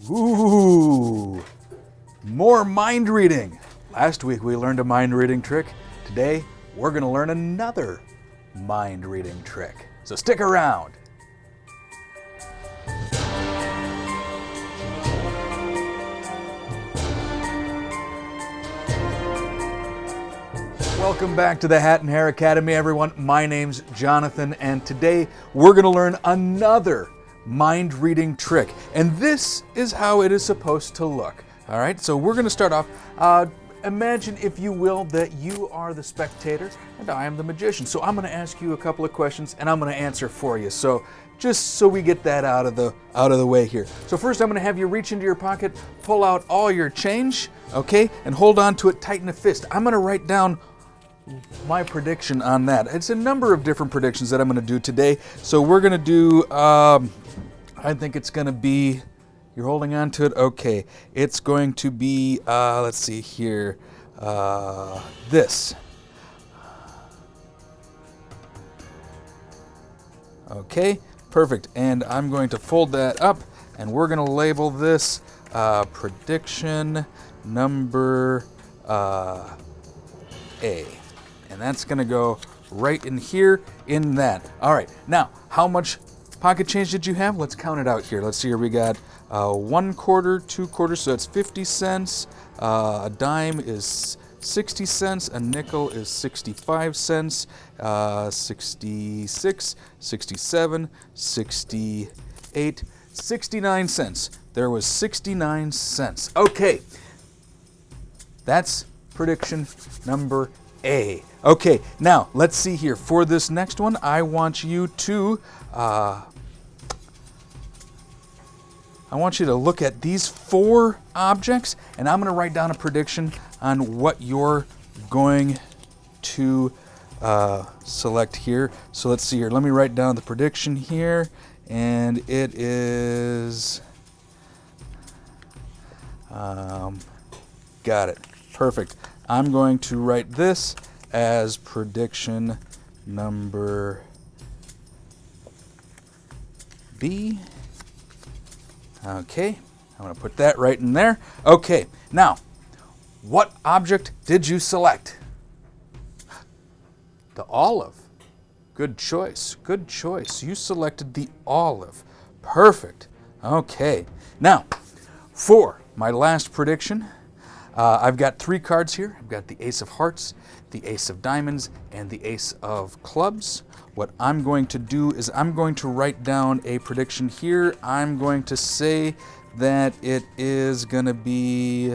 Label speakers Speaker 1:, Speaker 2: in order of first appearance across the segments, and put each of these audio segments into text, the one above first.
Speaker 1: Ooh, more mind reading. Last week we learned a mind reading trick. Today we're going to learn another mind reading trick. So stick around. Welcome back to the Hare Academy, everyone. My name's Jonathan, and today we're going to learn another mind reading trick. And this is how it is supposed to look. All right, so we're going to start off. Imagine, if you will, that you are the spectator and I am the magician. So I'm going to ask you a couple of questions and I'm going to answer for you. So just so we get that out of the way here. So first I'm going to have you reach into your pocket, pull out all your change, okay, and hold on to it tight in a fist. I'm going to write down my prediction on that. It's a number of different predictions that I'm going to do today. So we're going to do, I think it's going to be, you're holding on to it? Okay. It's going to be, let's see here, this. Okay, perfect. And I'm going to fold that up, and we're going to label this prediction number A. And that's going to go right in here in that. All right, now, how much pocket change did you have? Let's count it out here. Let's see here. We got 1 quarter, 2 quarters, so that's 50 cents. A dime is 60 cents. A nickel is 65 cents. 66, 67, 68, 69 cents. There was 69 cents. Okay, that's prediction number A. Okay, now let's see here. For this next one, I want you to look at these 4 objects, and I'm going to write down a prediction on what you're going to select here. So let's see here. Let me write down the prediction here, and it is got it. Perfect. I'm going to write this as prediction number B. Okay, I'm going to put that right in there. Okay, now, what object did you select? The olive. Good choice, good choice. You selected the olive. Perfect. Okay, now, for my last prediction, I've got 3 cards here. I've got the Ace of Hearts, the Ace of Diamonds, and the Ace of Clubs. What I'm going to do is I'm going to write down a prediction here. I'm going to say that it is going to be...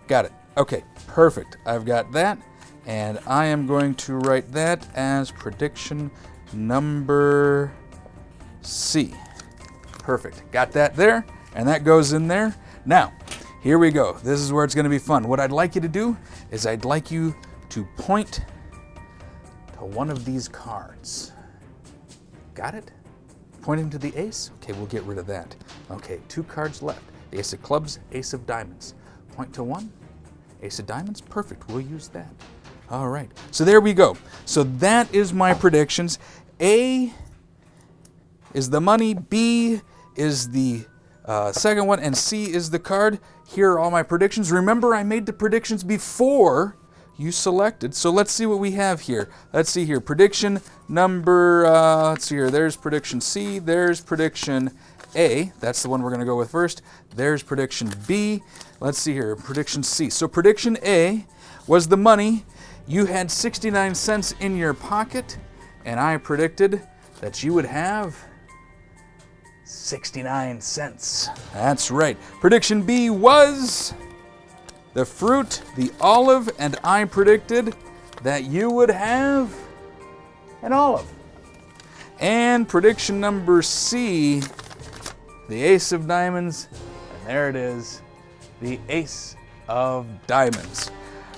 Speaker 1: Got it. Okay, perfect. I've got that, and I am going to write that as prediction number C. Perfect. Got that there, and that goes in there. Now, here we go. This is where it's going to be fun. What I'd like you to do is I'd like you to point to one of these cards. Got it? Pointing to the ace? Okay, we'll get rid of that. Okay, 2 cards left. The Ace of Clubs, Ace of Diamonds. Point to one. Ace of Diamonds? Perfect. We'll use that. All right. So there we go. So that is my predictions. A is the money. B is the second one, and C is the card. Here are all my predictions. Remember, I made the predictions before you selected. So let's see what we have here. Let's see here. Prediction number, let's see here. There's prediction C. There's prediction A. That's the one we're going to go with first. There's prediction B. Let's see here. Prediction C. So prediction A was the money. You had 69 cents in your pocket, and I predicted that you would have 69 cents. That's right. Prediction B was the fruit, the olive, and I predicted that you would have an olive. And prediction number C, the Ace of Diamonds, and there it is, the Ace of Diamonds.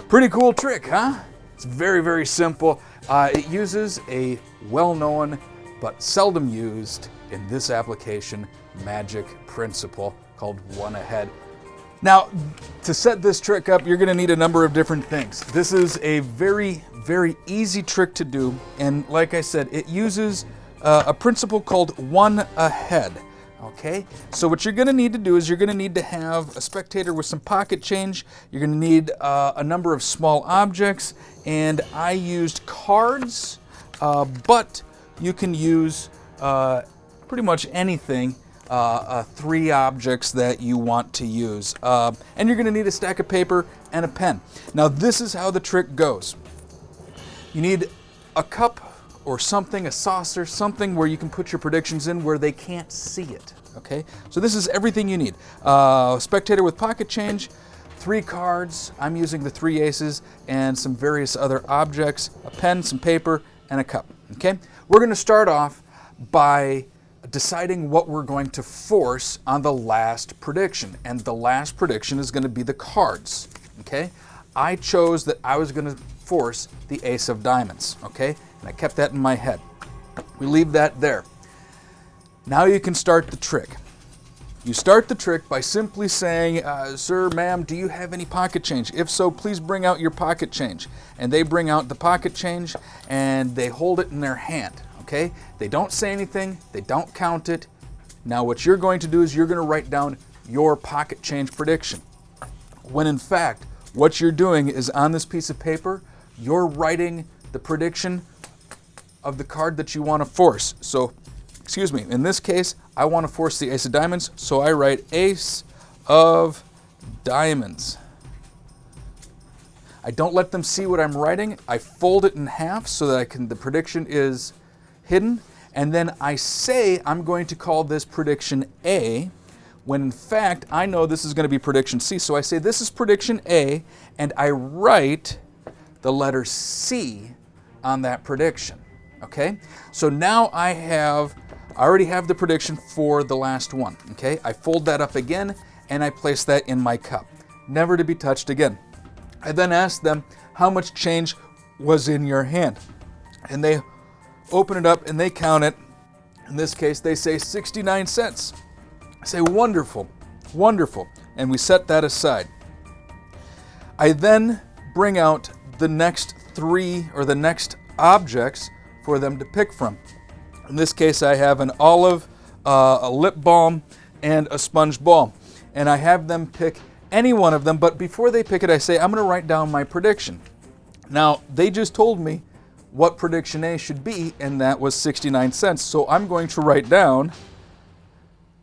Speaker 1: Pretty cool trick, huh? It's very, very simple. It uses a well-known but seldom used in this application magic principle called one ahead. Now, to set this trick up, you're going to need a number of different things. This is a very, very easy trick to do, and like I said, it uses a principle called one ahead. Okay, so what you're going to need to do is you're going to need to have a spectator with some pocket change. You're going to need a number of small objects, and I used cards, but you can use pretty much anything, 3 objects that you want to use. And you're going to need a stack of paper and a pen. Now this is how the trick goes. You need a cup or something, a saucer, something where you can put your predictions in where they can't see it, okay? So this is everything you need. Spectator with pocket change, 3 cards, I'm using the 3 aces, and some various other objects, a pen, some paper, and a cup, okay? We're gonna start off by deciding what we're going to force on the last prediction, and the last prediction is gonna be the cards, okay? I chose that I was gonna force the ace of diamonds, okay? And I kept that in my head. We leave that there. Now you can start the trick. You start the trick by simply saying, sir, ma'am, do you have any pocket change? If so, please bring out your pocket change. And they bring out the pocket change and they hold it in their hand, okay? They don't say anything, they don't count it. Now what you're going to do is you're going to write down your pocket change prediction. When in fact, what you're doing is on this piece of paper, you're writing the prediction of the card that you want to force. So, excuse me, in this case, I want to force the ace of diamonds, so I write ace of diamonds. I don't let them see what I'm writing. I fold it in half so that the prediction is hidden, and then I say I'm going to call this prediction A, when in fact I know this is going to be prediction C. So I say this is prediction A, and I write the letter C on that prediction. Okay, so now I already have the prediction for the last one. Okay, I fold that up again and I place that in my cup, never to be touched again. I then ask them how much change was in your hand, and they open it up and they count it. In this case, they say 69 cents. I say, wonderful, wonderful, and we set that aside. I then bring out the next 3 or the next objects for them to pick from. In this case, I have an olive, a lip balm, and a sponge ball. And I have them pick any one of them, but before they pick it, I say, I'm going to write down my prediction. Now, they just told me what prediction A should be, and that was 69 cents. So I'm going to write down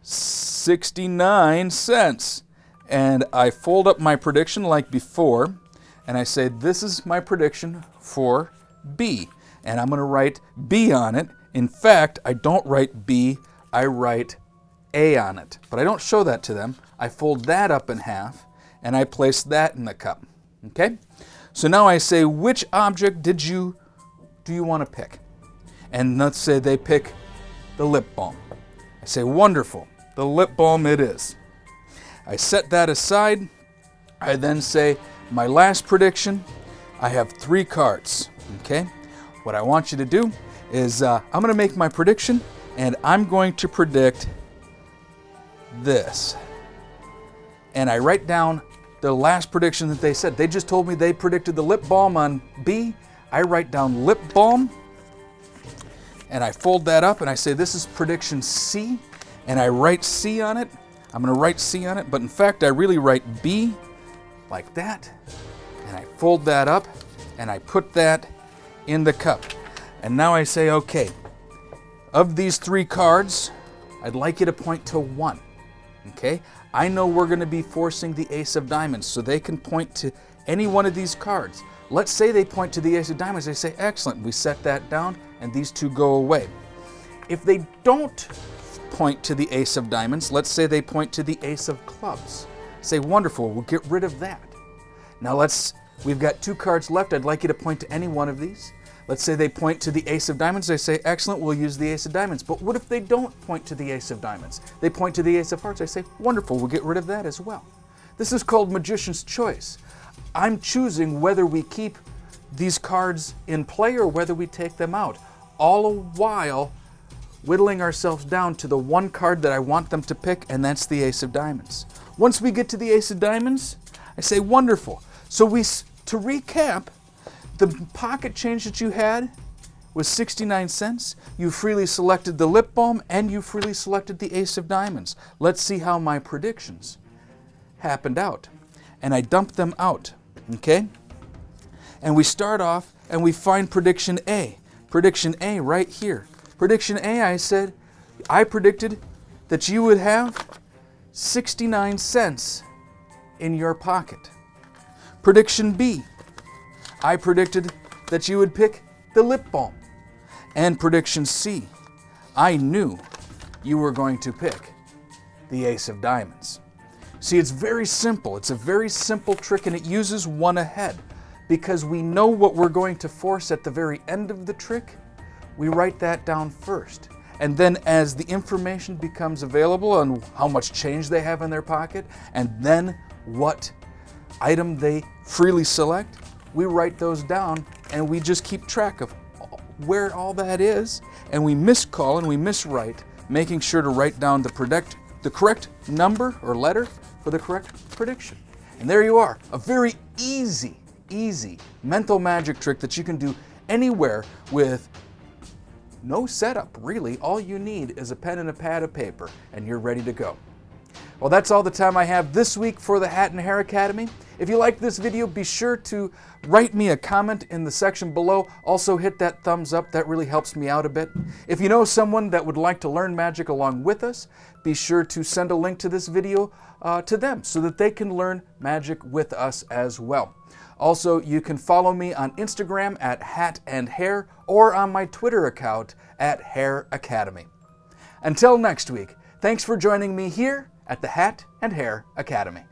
Speaker 1: 69 cents. And I fold up my prediction like before, and I say, this is my prediction for B. And I'm going to write B on it. In fact, I don't write B, I write A on it. But I don't show that to them. I fold that up in half, and I place that in the cup. Okay? So now I say, which object do you want to pick? And let's say they pick the lip balm. I say, wonderful, the lip balm it is. I set that aside. I then say, my last prediction, I have 3 cards. Okay? What I want you to do is I'm going to make my prediction, and I'm going to predict this. And I write down the last prediction that they said. They just told me they predicted the lip balm on B. I write down lip balm, and I fold that up, and I say this is prediction C, and I write C on it. I'm going to write C on it, but in fact I really write B like that, and I fold that up, and I put that in the cup. And now I say, okay, of these 3 cards, I'd like you to point to 1. Okay? I know we're going to be forcing the ace of diamonds, so they can point to any one of these cards. Let's say they point to the ace of diamonds. They say, excellent, we set that down, and these 2 go away. If they don't point to the ace of diamonds, let's say they point to the ace of clubs. Say, wonderful, we'll get rid of that. Now we've got 2 cards left. I'd like you to point to any one of these. Let's say they point to the ace of diamonds. They say, excellent, we'll use the ace of diamonds. But what if they don't point to the ace of diamonds? They point to the ace of hearts. I say, wonderful, we'll get rid of that as well. This is called magician's choice. I'm choosing whether we keep these cards in play or whether we take them out, all the while whittling ourselves down to the one card that I want them to pick, and that's the ace of diamonds. Once we get to the ace of diamonds, I say, wonderful. So to recap, the pocket change that you had was 69 cents. You freely selected the lip balm and you freely selected the ace of diamonds. Let's see how my predictions happened out. And I dumped them out, okay? And we start off and we find prediction A. Prediction A right here. Prediction A, I predicted that you would have 69 cents in your pocket. Prediction B, I predicted that you would pick the lip balm. And prediction C, I knew you were going to pick the ace of diamonds. See, it's very simple. It's a very simple trick, and it uses one ahead. Because we know what we're going to force at the very end of the trick, we write that down first. And then as the information becomes available on how much change they have in their pocket, and then what item they freely select, we write those down and we just keep track of where all that is, and we miscall and we miswrite, making sure to write down the correct number or letter for the correct prediction. And there you are, a very easy mental magic trick that you can do anywhere with no setup, really. All you need is a pen and a pad of paper, and you're ready to go. Well, that's all the time I have this week for the Hat and Hare Academy. If you liked this video, be sure to write me a comment in the section below. Also hit that thumbs up, that really helps me out a bit. If you know someone that would like to learn magic along with us, be sure to send a link to this video to them so that they can learn magic with us as well. Also, you can follow me on Instagram at Hat and Hare or on my Twitter account at Hare Academy. Until next week, thanks for joining me here at the Hat and Hare Academy.